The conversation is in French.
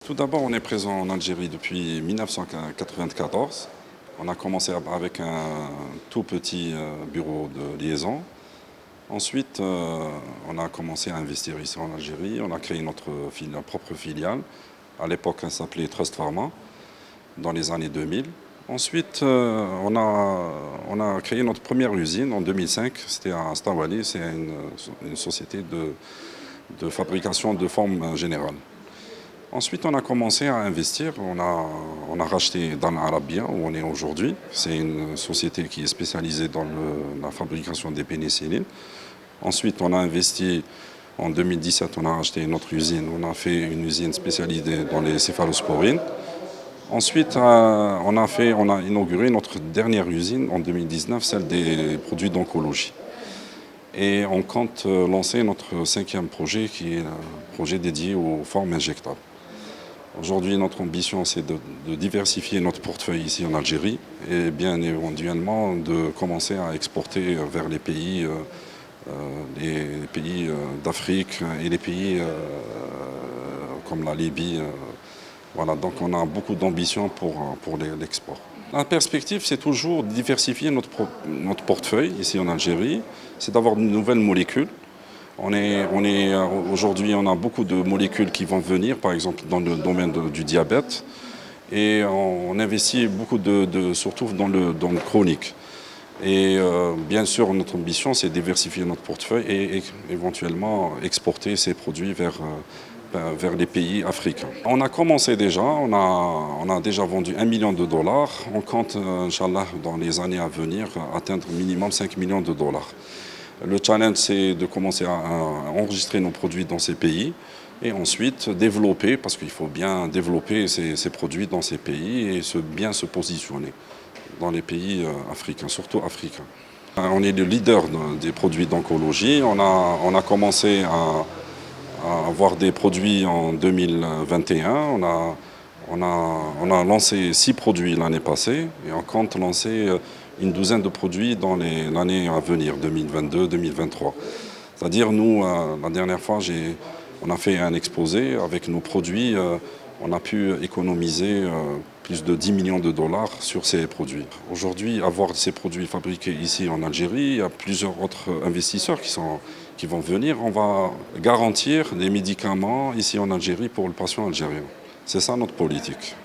Tout d'abord, on est présent en Algérie depuis 1994. On a commencé avec un tout petit bureau de liaison. Ensuite, on a commencé à investir ici en Algérie. On a créé notre propre filiale. À l'époque, elle s'appelait Trust Pharma, dans les années 2000. Ensuite, on a créé notre première usine en 2005. C'était à Stawali. C'est une société de fabrication de formes générales. Ensuite, on a commencé à investir. On a racheté Dan Arabia, où on est aujourd'hui. C'est une société qui est spécialisée dans la fabrication des pénicillines. Ensuite, on a investi en 2017, on a racheté notre usine. On a fait une usine spécialisée dans les céphalosporines. Ensuite, on a inauguré notre dernière usine en 2019, celle des produits d'oncologie. Et on compte lancer notre 5e projet, qui est un projet dédié aux formes injectables. Aujourd'hui, notre ambition, c'est de diversifier notre portefeuille ici en Algérie et bien éventuellement de commencer à exporter vers les pays d'Afrique et les pays comme la Libye. Voilà, donc on a beaucoup d'ambition pour l'export. La perspective, c'est toujours de diversifier notre portefeuille ici en Algérie, c'est d'avoir de nouvelles molécules. Aujourd'hui, on a beaucoup de molécules qui vont venir, par exemple dans le domaine du diabète, et on investit beaucoup surtout dans le chronique. Et bien sûr, notre ambition, c'est de diversifier notre portefeuille et éventuellement exporter ces produits vers les pays africains. On a commencé déjà, on a déjà vendu 1 million de dollars. On compte, Inch'Allah, dans les années à venir, atteindre minimum 5 millions de dollars. Le challenge, c'est de commencer à enregistrer nos produits dans ces pays et ensuite développer, parce qu'il faut bien développer ces produits dans ces pays et bien se positionner dans les pays africains, surtout africains. On est le leader des produits d'oncologie. On a commencé à avoir des produits en 2021. On a lancé 6 produits l'année passée et on compte lancer une douzaine de produits dans l'année à venir, 2022-2023. C'est-à-dire, nous, la dernière fois, on a fait un exposé avec nos produits. On a pu économiser plus de 10 millions de dollars sur ces produits. Aujourd'hui, avoir ces produits fabriqués ici en Algérie, il y a plusieurs autres investisseurs qui vont venir. On va garantir des médicaments ici en Algérie pour le patient algérien. C'est ça notre politique.